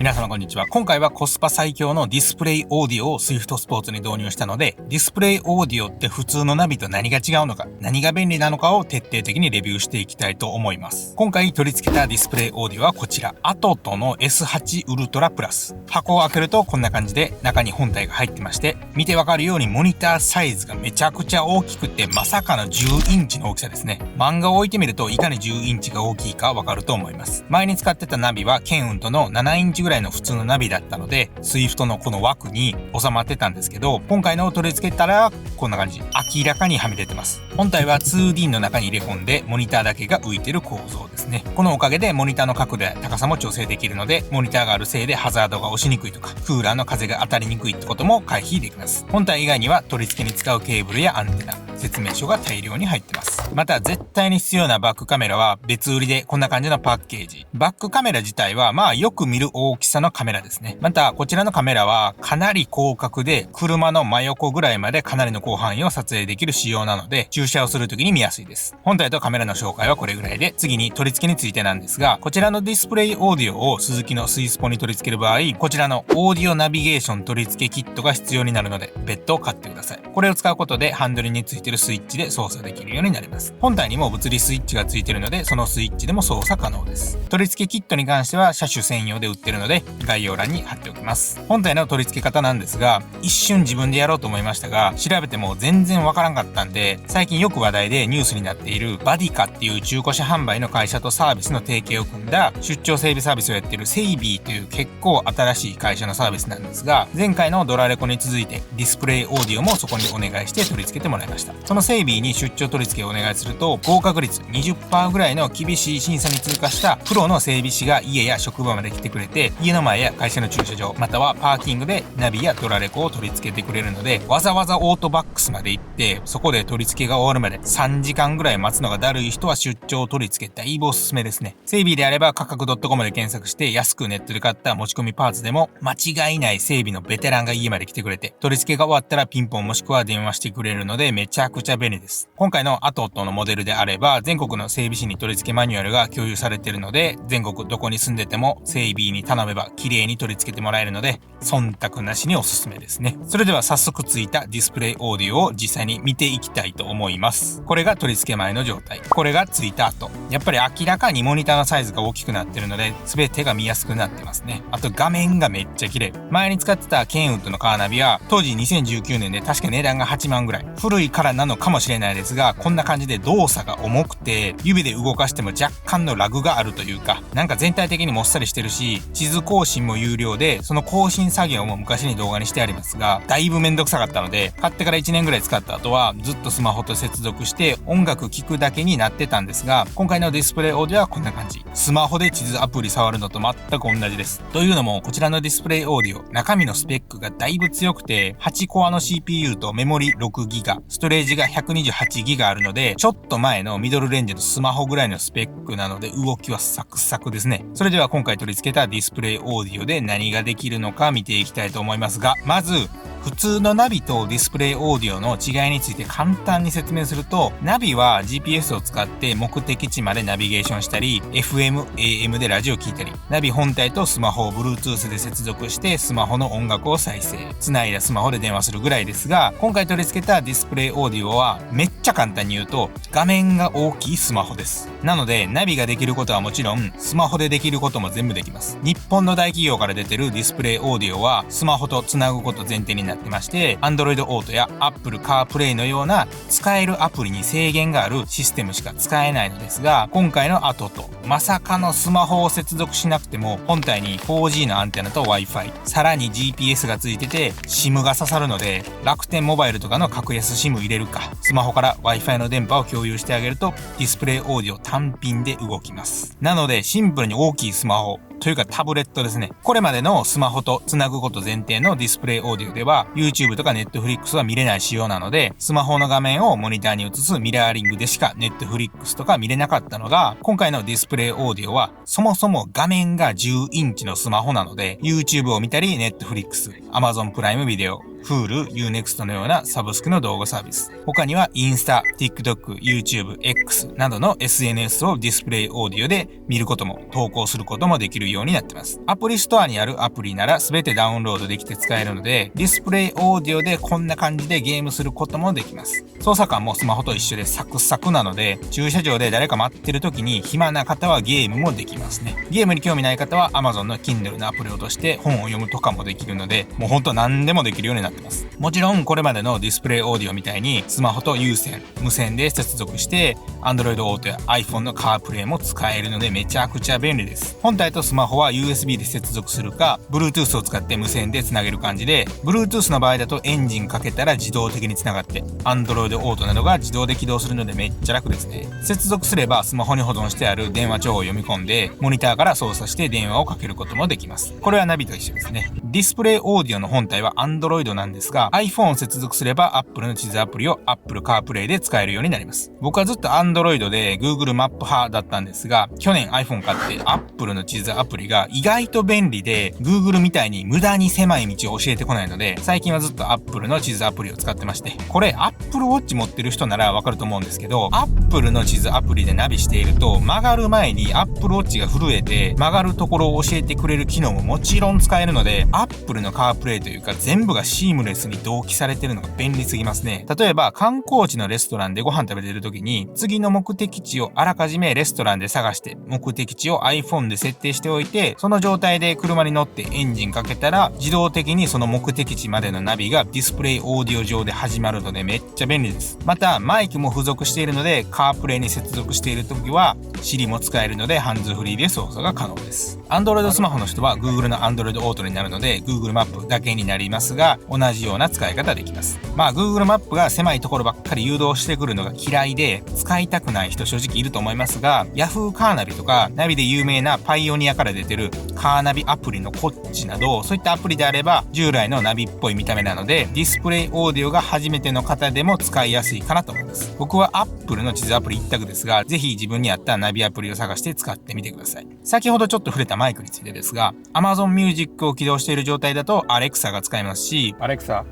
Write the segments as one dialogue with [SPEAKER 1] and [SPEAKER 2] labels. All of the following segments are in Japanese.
[SPEAKER 1] 皆様こんにちは。今回はコスパ最強のディスプレイオーディオを Swift スポーツに導入したので、ディスプレイオーディオって普通のナビと何が違うのか、何が便利なのかを徹底的にレビューしていきたいと思います。今回取り付けたディスプレイオーディオはこちら。ATOTOの S8 ウルトラプラス。箱を開けるとこんな感じで中に本体が入ってまして、見てわかるようにモニターサイズがめちゃくちゃ大きくて、まさかの10インチの大きさですね。漫画を置いてみるといかに10インチが大きいかわかると思います。前に使ってたナビはケンウントの7インチぐらいの普通のナビだったので、Swift のこの枠に収まってたんですけど、今回のを取り付けたらこんな感じ。明らかにはみ出てます。本体は 2D の中に入れ込んでモニターだけが浮いてる構造ですね。このおかげでモニターの角度や高さも調整できるので、モニターがあるせいでハザードが押しにくいとか、クーラーの風が当たりにくいってことも回避できます。本体以外には取り付けに使うケーブルやアンテナ、説明書が大量に入ってます。また絶対に必要なバックカメラは別売りでこんな感じのパッケージ。バックカメラ自体はまあよく見る大きさのカメラですね。またこちらのカメラはかなり広角で車の真横ぐらいまでかなりの広範囲を撮影できる仕様なので、駐車をするときに見やすいです。本体とカメラの紹介はこれぐらいで、次に取り付けについてなんですが、こちらのディスプレイオーディオをスズキのスイスポに取り付ける場合、こちらのオーディオナビゲーション取り付けキットが必要になるので、別途買ってください。これを使うことでハンドルについているスイッチで操作できるようになります。本体にも物理スイッチがついているので、そのスイッチでも操作可能です。取り付けキットに関しては車種専用で売ってるので、概要欄に貼っておきます。本体の取り付け方なんですが、一瞬自分でやろうと思いましたが、調べても全然わからんかったんで、最近よく話題でニュースになっているバディカっていう中古車販売の会社とサービスの提携を組んだ出張整備サービスをやっているセイビーという結構新しい会社のサービスなんですが、前回のドラレコに続いてディスプレイオーディオもそこにお願いして取り付けてもらいました。そのセイビーに出張取り付けをお願いすると、合格率 20% ぐらいの厳しい審査に通過したプロの整備士が家や職場まで来てくれて、家の前や会社の駐車場、またはパーキングでナビやドラレコを取り付けてくれるので、わざわざオートバックスまで行って、そこで取り付けが終わるまで3時間ぐらい待つのがだるい人は出張取り付けだいぶおすすめですね。整備であれば価格 .com で検索して安くネットで買った持ち込みパーツでも間違いない整備のベテランが家まで来てくれて、取り付けが終わったらピンポンもしくは電話してくれるのでめちゃくちゃ便利です。今回のATOTOのモデルであれば全国の整備士に取り付けマニュアルが共有されているので、全国どこに住んでても整備に頼めば綺麗に取り付けてもらえるので、忖度なしにおすすめですね。それでは早速ついたディスプレイオーディオを実際に見ていきたいと思います。これが取り付け前の状態。これがついた後。やっぱり明らかにモニターのサイズが大きくなってるので、全てが見やすくなってますね。あと画面がめっちゃ綺麗。前に使ってたケンウッドのカーナビは当時2019年で確か値段が8万ぐらい。古いからなのかもしれないですが、こんな感じで動作が重くて、指で動かしても若干のラグがあるというか、なんか全体的にもっさりしてるし、地図更新も有料で、その更新作業も昔に動画にしてありますが、だいぶめんどくさかったので、買ってから1年ぐらい使った後はずっとスマホと接続して音楽聴くだけになってたんですが、今回のディスプレイオーディオはこんな感じ。スマホで地図アプリ触るのと全く同じです。というのも、こちらのディスプレイオーディオ、中身のスペックがだいぶ強くて、8コアの CPU とメモリ 6GB、ストレージが 128GB あるので、ちょっと前のミドルレンジのスマホぐらいのスペックなので動きはサクサクですね。それでは今回取り付けたディスプレイオーディオで何ができるのか見ていきたいと思いますが、まず普通のナビとディスプレイオーディオの違いについて簡単に説明すると、ナビは GPS を使って目的地までナビゲーションしたり、FM、AM でラジオを聞いたり、ナビ本体とスマホを Bluetooth で接続してスマホの音楽を再生、繋いだスマホで電話するぐらいですが、今回取り付けたディスプレイオーディオはめっちゃ簡単に言うと、画面が大きいスマホです。なのでナビができることはもちろん、スマホでできることも全部できます。日本の大企業から出てるディスプレイオーディオはスマホと繋ぐこと前提になってまして、Android Auto や Apple CarPlay のような使えるアプリに制限があるシステムしか使えないのですが、今回のATOTO、まさかのスマホを接続しなくても本体に 4G のアンテナと Wi-Fi、さらに GPS がついてて SIM が刺さるので、楽天モバイルとかの格安 SIM 入れるか、スマホから Wi-Fi の電波を共有してあげるとディスプレイオーディオ単品で動きます。なのでシンプルに大きいスマホというかタブレットですね。これまでのスマホとつなぐこと前提のディスプレイオーディオでは YouTube とか Netflix は見れない仕様なので、スマホの画面をモニターに映すミラーリングでしか Netflix とか見れなかったのが、今回のディスプレイオーディオはそもそも画面が10インチのスマホなので YouTube を見たり Netflix、Amazon プライムビデオ、Hulu、Unext のようなサブスクの動画サービス。他にはインスタ、TikTok、YouTube、X などの SNS をディスプレイオーディオで見ることも投稿することもできるようになってます。アプリストアにあるアプリなら全てダウンロードできて使えるので、ディスプレイオーディオでこんな感じでゲームすることもできます。操作感もスマホと一緒でサクサクなので、駐車場で誰か待ってる時に暇な方はゲームもできますね。ゲームに興味ない方は Amazon の Kindle のアプリを落として本を読むとかもできるので、もうほんと何でもできるようになってます。もちろんこれまでのディスプレイオーディオみたいにスマホと有線、無線で接続して Android Auto や iPhone の CarPlay も使えるのでめちゃくちゃ便利です。本体とスマホは USB で接続するか Bluetooth を使って無線でつなげる感じで、 Bluetooth の場合だとエンジンかけたら自動的につながって Android Auto などが自動で起動するのでめっちゃ楽ですね。接続すればスマホに保存してある電話帳を読み込んでモニターから操作して電話をかけることもできます。これはナビと一緒ですね。ディスプレイオーディオの本体は Android なんですが iPhone を接続すれば Apple の地図アプリを Apple CarPlay で使えるようになります。僕はずっと Android で Google マップ派だったんですが、去年 iPhone 買って Apple の地図アプリが意外と便利で Google みたいに無駄に狭い道を教えてこないので、最近はずっと Apple の地図アプリを使ってまして、これ Apple Watch 持ってる人ならわかると思うんですけど、 Apple の地図アプリでナビしていると曲がる前に Apple Watch が震えて曲がるところを教えてくれる機能ももちろん使えるので、 Apple の CarPlay というか全部がシームレスに同期されてるのが便利すぎますね。例えば観光地のレストランでご飯食べてる時に次の目的地をあらかじめレストランで探して目的地を iPhone で設定しておいて、その状態で車に乗ってエンジンかけたら自動的にその目的地までのナビがディスプレイオーディオ上で始まるのでめっちゃ便利です。またマイクも付属しているので CarPlay に接続している時は Siri も使えるのでハンズフリーで操作が可能です。 Android スマホの人は Google の Android Auto になるので Google マップだけになりますが、同じような使い方できます。Google マップが狭いところばっかり誘導してくるのが嫌いで使いたくない人正直いると思いますが、 Yahoo カーナビとかナビで有名なパイオニアから出てるカーナビアプリのこっちなど、そういったアプリであれば従来のナビっぽい見た目なのでディスプレイオーディオが初めての方でも使いやすいかなと思います。僕は Apple の地図アプリ一択ですが、ぜひ自分に合ったナビアプリを探して使ってみてください。先ほどちょっと触れたマイクについてですが、 Amazon Music を起動している状態だと Alexa が使えますし、 Alexa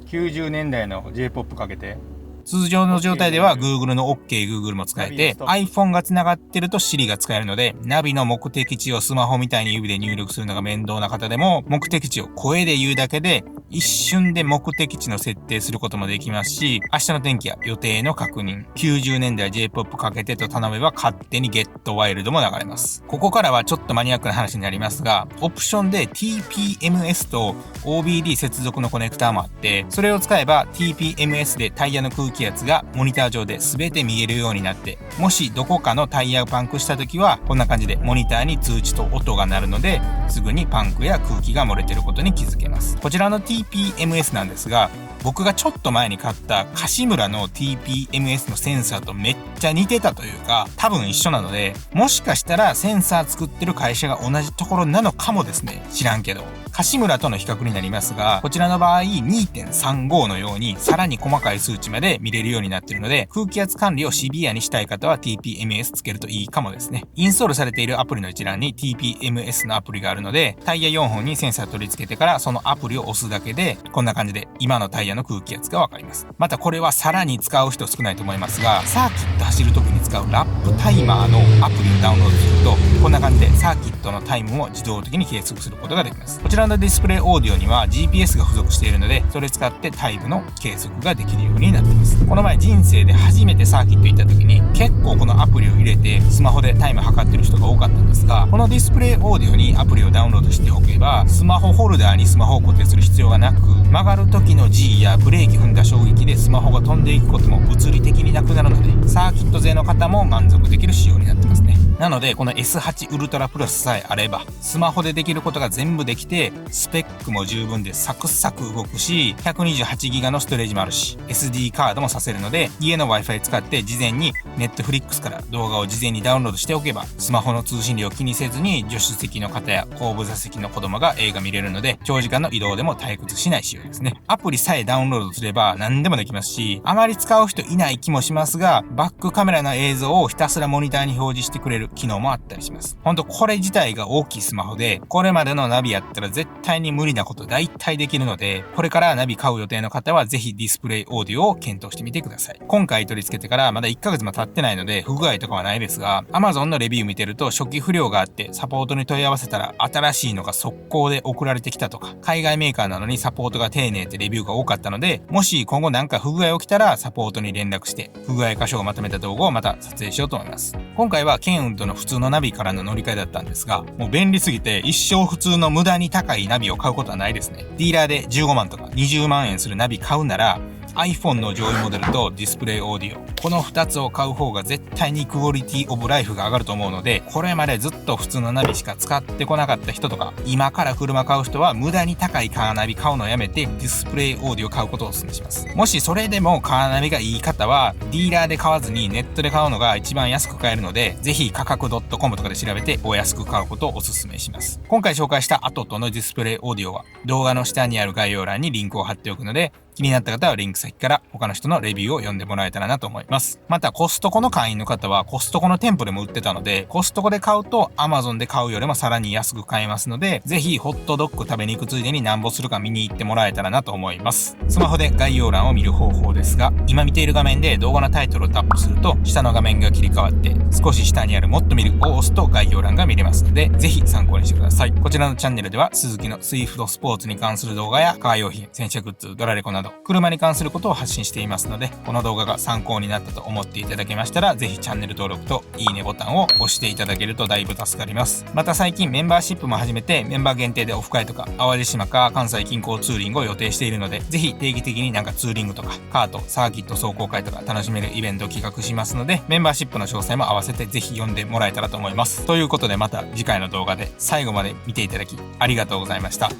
[SPEAKER 1] 90年代の J-POP かけて。通常の状態では Google の OK Google も使えて iPhone が繋がってると Siri が使えるので、ナビの目的地をスマホみたいに指で入力するのが面倒な方でも目的地を声で言うだけで一瞬で目的地の設定することもできますし、明日の天気や予定の確認、90年代 J-POP かけてと頼めば勝手に Get Wild も流れます。ここからはちょっとマニアックな話になりますが、オプションで TPMS と OBD 接続のコネクターもあって、それを使えば TPMS でタイヤの空気圧がモニター上で全て見えるようになって、もしどこかのタイヤがパンクした時はこんな感じでモニターに通知と音が鳴るので、すぐにパンクや空気が漏れてることに気づけます。こちらの TPMS なんですが、僕がちょっと前に買った柏村の TPMS のセンサーとめっちゃ似てたというか、多分一緒なので、もしかしたらセンサー作ってる会社が同じところなのかもですね。知らんけど。柏村との比較になりますが、こちらの場合 2.35 のようにさらに細かい数値まで見れるようになっているので、空気圧管理をシビアにしたい方は TPMS つけるといいかもですね。インストールされているアプリの一覧に TPMS のアプリがあるので、タイヤ4本にセンサー取り付けてからそのアプリを押すだけで、こんな感じで今のタイヤの空気圧がわかります。またこれはさらに使う人少ないと思いますが、サーキット走る時に使うラップタイマーのアプリをダウンロードすると、こんな感じでサーキットのタイムを自動的に計測することができます。こちらのディスプレイオーディオには GPS が付属しているので、それ使ってタイムの計測ができるようになっています。この前人生で初めてサーキット行った時に結構このアプリを入れてスマホでタイム測ってる人が多かったんですが、このディスプレイオーディオにアプリをダウンロードしておけば、スマホホルダーにスマホを固定する必要がなく、曲がる時の G やブレーキ踏んだ衝撃でスマホが飛んでいくことも物理的になくなるので、サーキット勢の方も満足できる仕様になってますね。なのでこの S8 ウルトラプラスさえあればスマホでできることが全部できて、スペックも十分でサクサク動くし、128GB のストレージもあるし SD カードもさせるので、家の Wi-Fi 使って事前に Netflix から動画を事前にダウンロードしておけば、スマホの通信量を気にせずに助手席の方や後部座席の子供どもが映画見れるので、長時間の移動でも退屈しない仕様ですね。アプリさえダウンロードすれば何でもできますし、あまり使う人いない気もしますが、バックカメラの映像をひたすらモニターに表示してくれる機能もあったりします。ほんとこれ自体が大きいスマホで、これまでのナビやったら絶対に無理なこと大体できるので、これからナビ買う予定の方はぜひディスプレイオーディオを検討してみてください。今回取り付けてからまだ1ヶ月も経ってないので不具合とかはないですが、Amazon のレビュー見てると初期不良があってサポートに問い合わせたら新しいのが速攻で送られてきたとか、海外メーカーなのにサポートが丁寧ってレビューが多かったので、もし今後なんか不具合起きたらサポートに連絡して不具合箇所をまとめた動画をまた撮影しようと思います。今回はケンウッドの普通のナビからの乗り換えだったんですが、もう便利すぎて一生普通の無駄に高いナビを買うことはないですね。ディーラーで15万とか20万円するナビ買うなら、iPhone の上位モデルとディスプレイオーディオ、この2つを買う方が絶対にクオリティオブライフが上がると思うので、これまでずっと普通のナビしか使ってこなかった人とか、今から車買う人は無駄に高いカーナビ買うのをやめてディスプレイオーディオ買うことをお勧めします。もしそれでもカーナビがいい方は、ディーラーで買わずにネットで買うのが一番安く買えるので、ぜひ価格 .com とかで調べてお安く買うことをお勧めします。今回紹介したATOTOのディスプレイオーディオは動画の下にある概要欄にリンクを貼っておくので、気になった方はリンク先から他の人のレビューを読んでもらえたらなと思います。またコストコの会員の方はコストコの店舗でも売ってたので、コストコで買うと Amazon で買うよりもさらに安く買えますので、ぜひホットドッグ食べに行くついでになんぼするか見に行ってもらえたらなと思います。スマホで概要欄を見る方法ですが、今見ている画面で動画のタイトルをタップすると下の画面が切り替わって、少し下にあるもっと見るを押すと概要欄が見れますので、ぜひ参考にしてください。こちらのチャンネルではスズキのスイフトスポーツに関する動画やカー用品、洗車グッズ、ドラレコなど車に関することを発信していますので、この動画が参考になったと思っていただけましたら、ぜひチャンネル登録といいねボタンを押していただけるとだいぶ助かります。また最近メンバーシップも始めて、メンバー限定でオフ会とか淡路島か関西近郊ツーリングを予定しているので、ぜひ定期的になんかツーリングとかカート、サーキット走行会とか楽しめるイベントを企画しますので、メンバーシップの詳細も合わせてぜひ読んでもらえたらと思います。ということでまた次回の動画で最後まで見ていただきありがとうございました。